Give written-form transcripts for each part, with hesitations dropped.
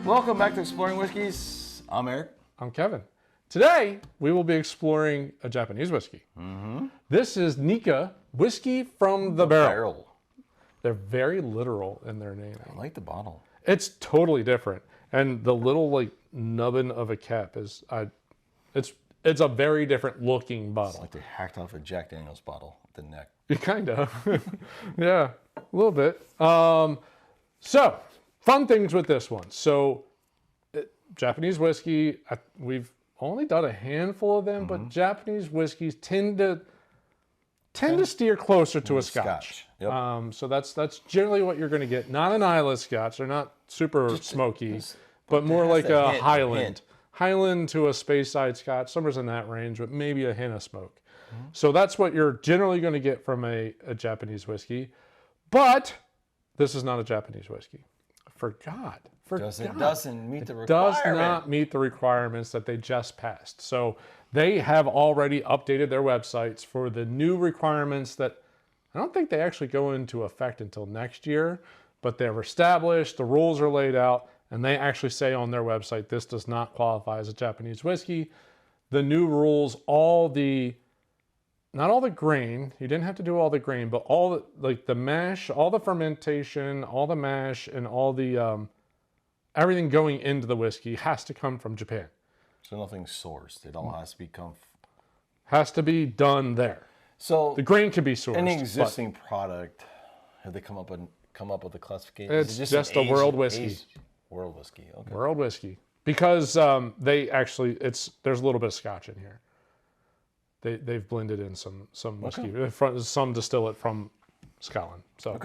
Welcome back to Exploring Whiskeys. I'm Eric. I'm Kevin. Today, we will be exploring a Japanese whiskey. This is Nikka Whiskey from the Barrel. They're very literal in their naming. I like the bottle. It's totally different. And the little like nubbin of a cap is, it's a very different looking It's bottle. like they hacked off a Jack Daniels bottle at the neck. Kind of. Yeah, a little bit. So, fun things with this one. So, Japanese whiskey, we've only done a handful of them, but Japanese whiskeys tend to steer closer to a Scotch. Yep. So that's generally what you're going to get. Not an Islay Scotch. They're not super smoky, but more like a Highland. Highland to a Speyside Scotch. Somewhere's in that range, but maybe a hint of smoke. So that's what you're generally going to get from a Japanese whiskey. But this is not a Japanese whiskey. Forgot. It doesn't meet the requirement. Does not meet the requirements that they just passed. So they have already updated their websites for the new requirements that I don't think they actually go into effect until next year, but they're established, the rules are laid out, and they actually say on their website, this does not qualify as a Japanese whiskey. The new rules, not all the grain, you didn't have to do all the grain, but all the mash, all the fermentation, all the mash, and all the, everything going into the whiskey has to come from Japan. So nothing's sourced. It all has to Has to be done there. So the grain can be sourced. An existing product, have they come up with a classification? It's just a world whiskey. World whiskey, okay. World whiskey. Because they actually, there's a little bit of Scotch in here. They've blended in some whiskey. Okay. Some distill it from Scotland. So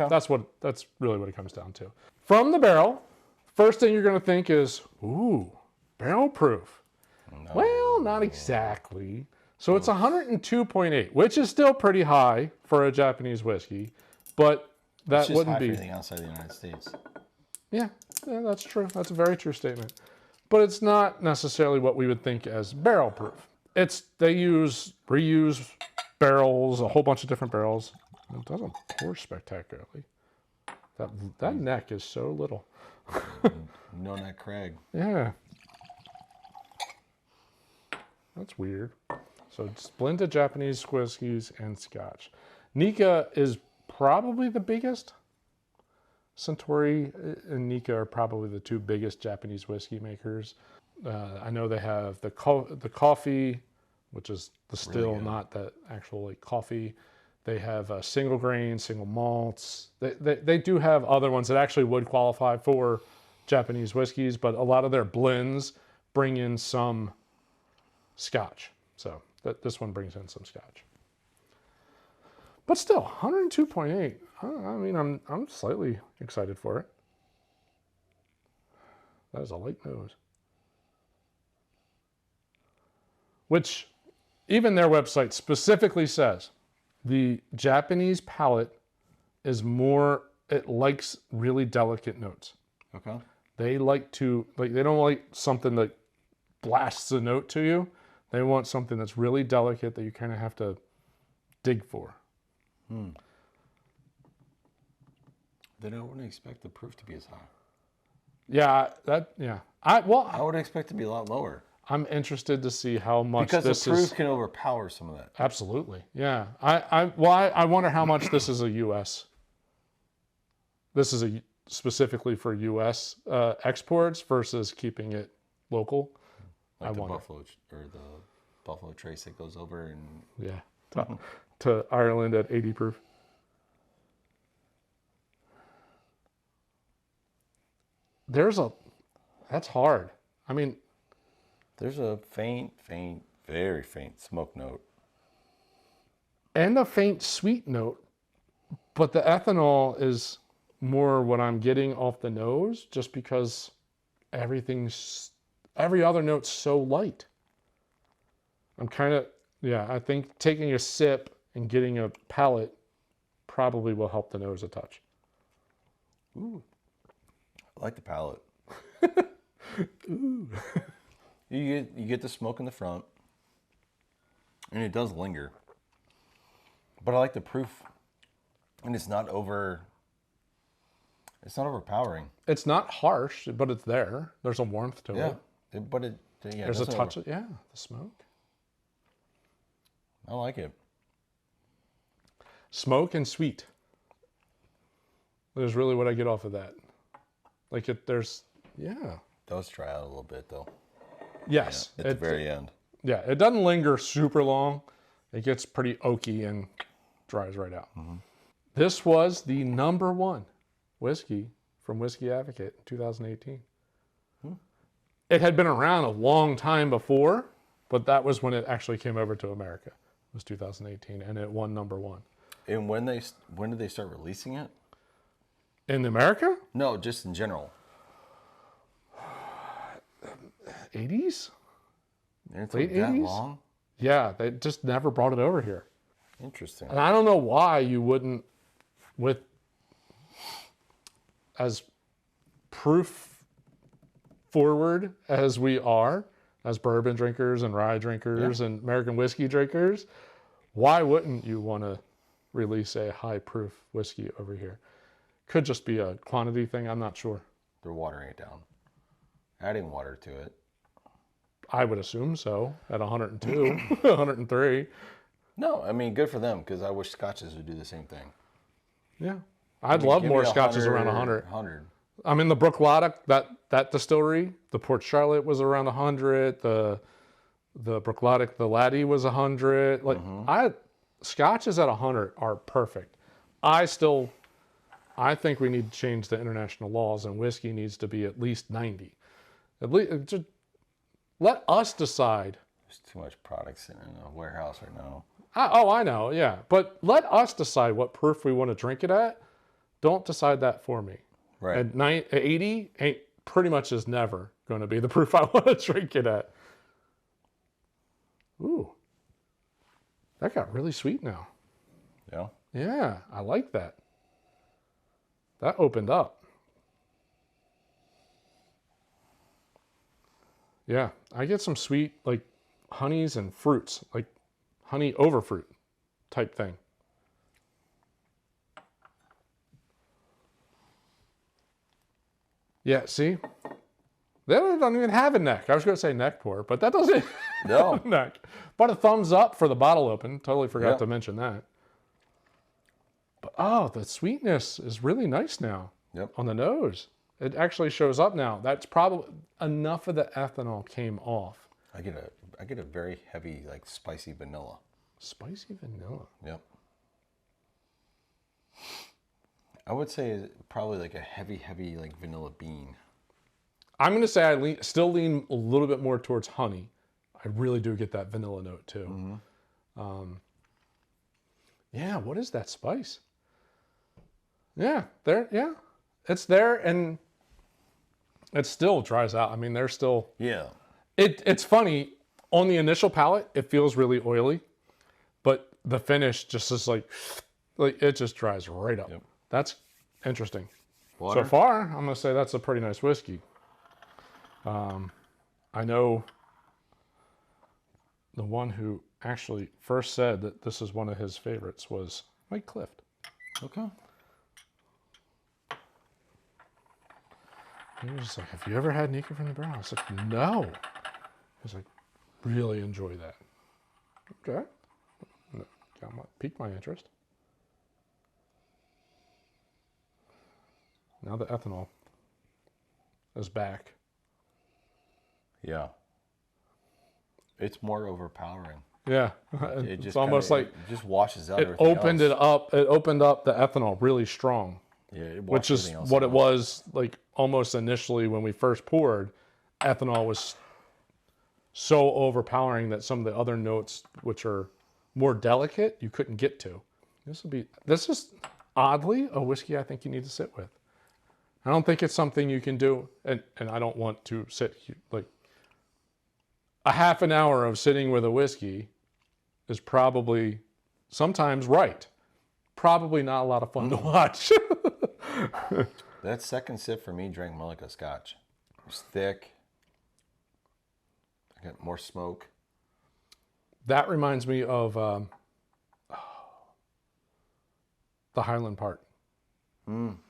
that's really what it comes down to. From the barrel, first thing you're going to think is, ooh, barrel proof. No. Well, not exactly. So it's 102.8, which is still pretty high for a Japanese whiskey, but that it's wouldn't high be for anything outside the United States. Yeah, that's true. That's a very true statement. But it's not necessarily what we would think as barrel proof. They reuse barrels, a whole bunch of different barrels. It doesn't pour spectacularly. That neck is so little. No neck Craig. Yeah. That's weird. So it's blended Japanese whiskeys and Scotch. Nikka is probably the biggest. Suntory and Nikka are probably the two biggest Japanese whiskey makers. I know they have the coffee, which is the still, really not the actual like coffee. They have single grain, single malts. They do have other ones that actually would qualify for Japanese whiskeys, but a lot of their blends bring in some Scotch. So this one brings in some Scotch. But still, 102.8. I mean, I'm slightly excited for it. That is a light nose. Which, even their website specifically says, the Japanese palate is more, it likes really delicate notes. Okay. They they don't like something that blasts a note to you. They want something that's really delicate that you kind of have to dig for. Then I wouldn't expect the proof to be as high. Yeah, I would expect it to be a lot lower. I'm interested to see how much because this the proof can overpower some of that. Absolutely, yeah. I wonder how much this is a U.S. This is specifically for U.S. Exports versus keeping it local. Like the Buffalo Trace that goes over and to Ireland at 80 proof. That's hard. I mean, there's a very faint smoke note. And a faint sweet note, but the ethanol is more what I'm getting off the nose just because every other note's so light. I think taking a sip and getting a palate probably will help the nose a touch. Ooh. I like the palate. Ooh. You get the smoke in the front, and it does linger. But I like the proof, and it's not over. It's not overpowering. It's not harsh, but it's there. There's a warmth to Yeah. it. There's a doesn't touch of, the smoke. I like it. Smoke and sweet. Is really what I get off of that. Like it Does dry out a little bit though. Yes. At the very end. Yeah, it doesn't linger super long. It gets pretty oaky and dries right out. Mm-hmm. This was the #1 whiskey from Whisky Advocate in 2018. It had been around a long time before, but that was when it actually came over to America. It was 2018, and it won #1. And when did they start releasing it? In America? No, just in general. 80s? And it's Late like that 80s? long? Yeah, they just never brought it over here. Interesting. And I don't know why you wouldn't, with as proof forward as we are, as bourbon drinkers and rye drinkers and American whiskey drinkers, why wouldn't you want to release a high proof whiskey over here? Could just be a quantity thing. I'm not sure. They're watering it down. Adding water to it. I would assume so at 102, 103. No, I mean, good for them because I wish Scotches would do the same thing. Yeah. I'd love more Scotches around 100. 100. I mean, the Brooklotic, that distillery, the Port Charlotte was around 100. The Brooklotic, the Laddie was 100. Like, Scotches at 100 are perfect. I think we need to change the international laws, and whiskey needs to be at least 90. At least, just let us decide. There's too much product sitting in a warehouse right now. I know, yeah. But let us decide what proof we want to drink it at. Don't decide that for me. Right. At 80, ain't pretty much is never going to be the proof I want to drink it at. Ooh. That got really sweet now. Yeah. Yeah, I like that. That opened up. Yeah, I get some sweet, like, honeys and fruits, like honey over fruit type thing. Yeah, see? That don't even have a neck. I was going to say neck pour, but that doesn't No. have a neck. But a thumbs up for the bottle open. Totally forgot to mention that. But, oh, the sweetness is really nice now on the nose. It actually shows up now. That's probably enough of the ethanol came off. I get a very heavy, like, spicy vanilla. Spicy vanilla. Yep. I would say probably like a heavy, like, vanilla bean. I'm going to say I still lean a little bit more towards honey. I really do get that vanilla note, too. Yeah, what is that spice? Yeah, it's there, and it still dries out. I mean, there's still... Yeah. It's funny. On the initial palate, it feels really oily, but the finish just is like it just dries right up. Yep. That's interesting. Water? So far, I'm going to say that's a pretty nice whiskey. I know the one who actually first said that this is one of his favorites was Mike Clift. Okay. He was just like, have you ever had Nikka from the barrel? I was like, no. He was like, really enjoy that. Okay. Piqued my interest. Now the ethanol is back. Yeah. It's more overpowering. Yeah. It's almost like it just washes out it everything opened else. it up. It opened up the ethanol really strong. Yeah, it which is everything else what out. it was like almost initially when we first poured. Ethanol was so overpowering that some of the other notes, which are more delicate, you couldn't get to. This is oddly a whiskey I think you need to sit with. I don't think it's something you can do, and I don't want to sit like a half an hour of sitting with a whiskey is probably sometimes right. Probably not a lot of fun to watch. That second sip for me drank more like a Scotch. It was thick. I got more smoke. That reminds me of the Highland Park.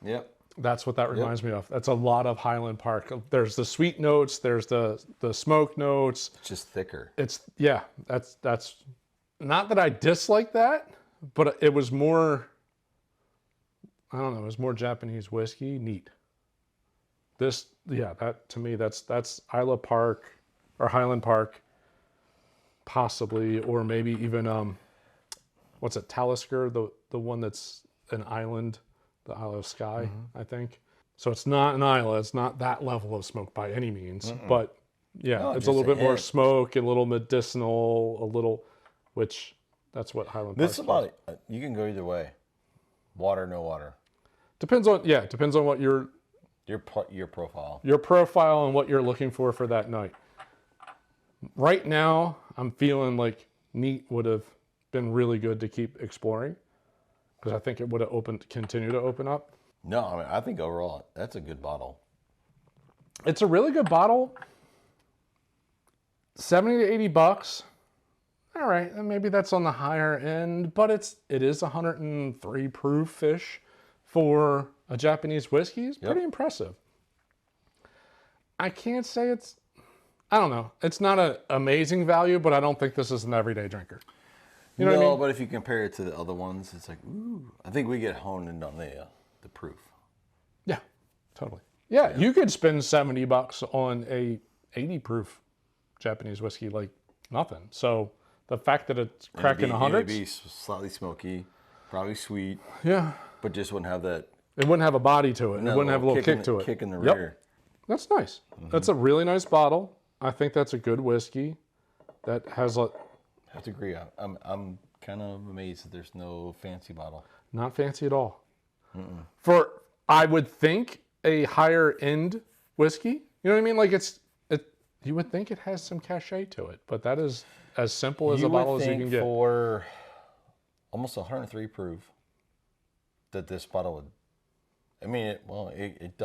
Yep. That's what that reminds me of. That's a lot of Highland Park. There's the sweet notes. There's the smoke notes. It's just thicker. That's not that I dislike that, but it was more, I don't know, it was more Japanese whiskey. Neat. That to me, that's Isla Park or Highland Park, possibly, or maybe even what's it, Talisker, the one that's an island, the Isle of Skye, I think. So it's not an Isla. It's not that level of smoke by any means, but it's a little bit more smoke, a little medicinal, which that's what Highland Park. This is about it. You can go either way. Water, no water. Depends on what your profile. Your profile and what you're looking for that night. Right now, I'm feeling like neat would have been really good to keep exploring, because I think it would have continue to open up. No, I mean, I think overall that's a good bottle. It's a really good bottle. $70 to $80. All right, and maybe that's on the higher end, but it is 103 proof-ish for a Japanese whiskey. It's pretty impressive. I can't say I don't know. It's not an amazing value, but I don't think this is an everyday drinker. You know what I mean? But if you compare it to the other ones, it's like, ooh. I think we get honed in on the proof. Yeah, totally. Yeah, you could spend $70 on a 80 proof Japanese whiskey like nothing. So the fact that it's cracking 100s. It'd be slightly smoky, probably sweet. Yeah. But just wouldn't have that. It wouldn't have a body to it. It wouldn't have a little kick to it. Kick in the rear. That's nice. That's a really nice bottle. I think that's a good whiskey that has a... I have to agree. I'm kind of amazed that there's no fancy bottle. Not fancy at all. For, I would think, a higher end whiskey. You know what I mean? Like you would think it has some cachet to it, but that is as simple as a bottle as you can get. For almost 103 proof, that this bottle would. I mean, it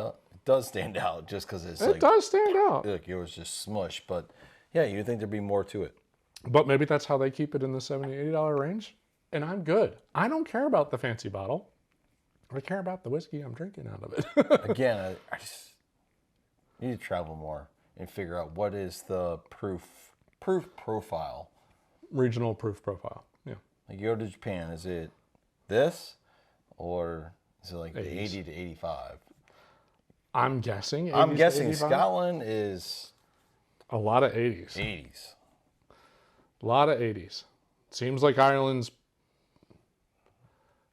does stand out just because it does stand out. Look, it was just smush, but yeah, you'd think there'd be more to it. But maybe that's how they keep it in the $70, $80 range, and I'm good. I don't care about the fancy bottle. I care about the whiskey I'm drinking out of it. Again, I just need to travel more and figure out what is the proof profile. Regional proof profile. Yeah. Like you go to Japan, is it this or is it like 80s. the 80 to 85? I'm guessing. I'm guessing 85? Scotland is a lot of 80s. 80s. A lot of 80s. Seems like Ireland's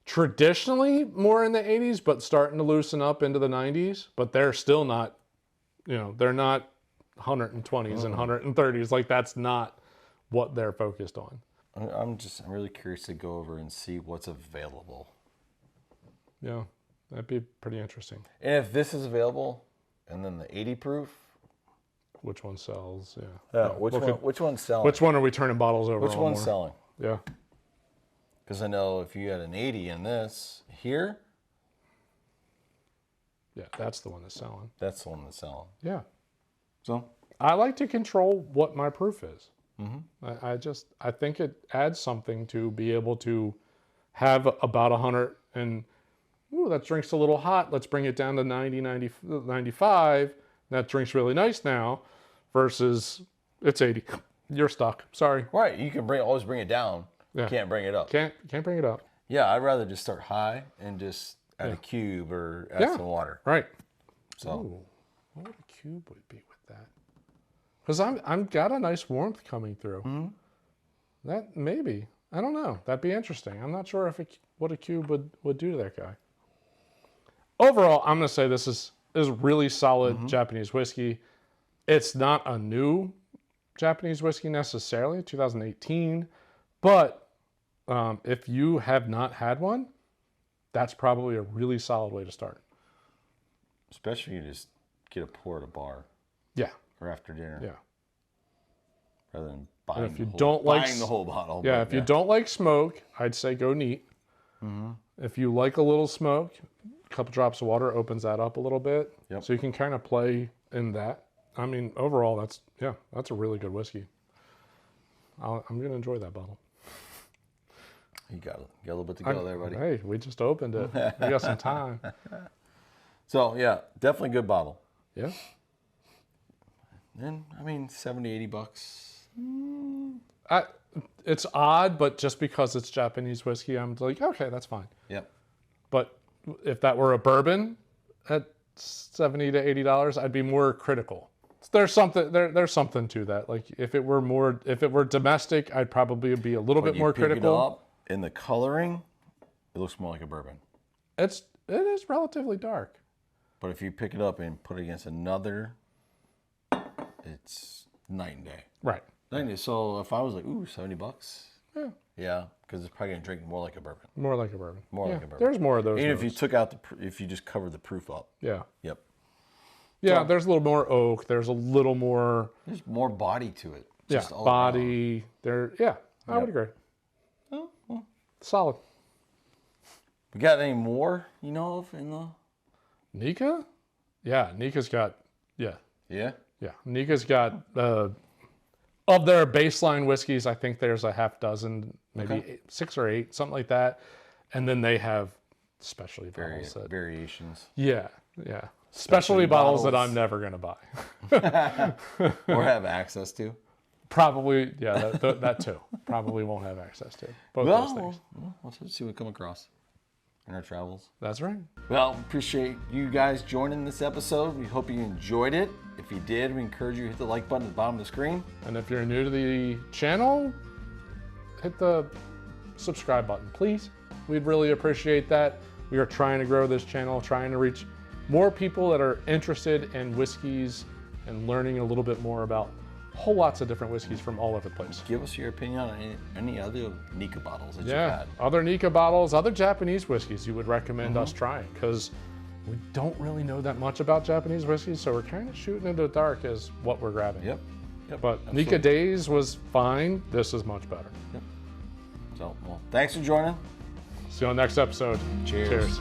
traditionally more in the 80s, but starting to loosen up into the 90s. But they're still not, they're not 120s and 130s. Like that's not what they're focused on. I'm really curious to go over and see what's available. Yeah, that'd be pretty interesting. And if this is available, and then the 80 proof, which one sells? which one's selling? Which one are we turning bottles over? Which one's selling? Yeah. Because I know if you had an 80 in this here, yeah, that's the one that's selling. That's the one that's selling. Yeah. So I like to control what my proof is. I think it adds something to be able to have about 100 and, that drink's a little hot. Let's bring it down to 90, 95. That drink's really nice now versus it's 80. You're stuck. Sorry. Right. You can always bring it down. Yeah. Can't bring it up. Can't bring it up. Yeah. I'd rather just start high and just add a cube or add some water. Right. So what would a cube would be with that? Because I'm got a nice warmth coming through. That maybe. I don't know. That'd be interesting. I'm not sure what a cube would do to that guy. Overall, I'm going to say this is really solid Japanese whiskey. It's not a new Japanese whiskey necessarily, 2018. But if you have not had one, that's probably a really solid way to start. Especially if you just get a pour at a bar. Yeah. Or after dinner. Yeah. Rather than buying the whole bottle. Yeah, if you don't like smoke, I'd say go neat. If you like a little smoke, a couple drops of water opens that up a little bit. Yep. So you can kind of play in that. I mean, overall, that's a really good whiskey. I'm going to enjoy that bottle. You got a little bit to go there, buddy. Hey, we just opened it. We got some time. So yeah, definitely good bottle. Yeah. And I mean, 70, 80 bucks. It's odd, but just because it's Japanese whiskey, I'm like, okay, that's fine. Yep. But if that were a bourbon at $70 to $80, I'd be more critical. There's something to that. Like if it were domestic, I'd probably be a little bit more critical. Pick it up, in the coloring, it looks more like a bourbon. It is relatively dark. But if you pick it up and put it against another, it's night and day. Right. Night and day. So if I was like, ooh, 70 bucks. Yeah. Yeah, because it's probably gonna drink more like a bourbon. More like a bourbon. More like a bourbon. There's more of those. Even if you took out if you just covered the proof up. Yeah. Yep. Yeah, So, there's a little more oak. There's a little more. There's more body to it. Yeah, All body. I would agree. Oh, well. Solid. We got any more you know of in the? Nikka? Yeah, Nikka's got. Yeah. Yeah. Yeah, Nikka's got. Of their baseline whiskeys, I think there's a half dozen, maybe 6 or 8, something like that. And then they have specialty bottles. Variations. Yeah. Specialty bottles that bottles. I'm never going to buy. Or have access to. Probably, yeah, that too. Probably won't have access to both those things. We'll see what we come across in our travels. That's right. Well, appreciate you guys joining this episode. We hope you enjoyed it. If you did, we encourage you to hit the like button at the bottom of the screen. And if you're new to the channel, hit the subscribe button, please. We'd really appreciate that. We are trying to grow this channel, trying to reach more people that are interested in whiskeys and learning a little bit more about whole lots of different whiskeys from all over the place. Give us your opinion on any other Nikka bottles that you've Yeah, had. other Nikka bottles, other Japanese whiskeys you would recommend us trying, because we don't really know that much about Japanese whiskeys, so we're kind of shooting into the dark as what we're grabbing. Yep. But absolutely. Nikka Days was fine. This is much better. Yep. So, well, thanks for joining. See you on the next episode. Cheers. Cheers.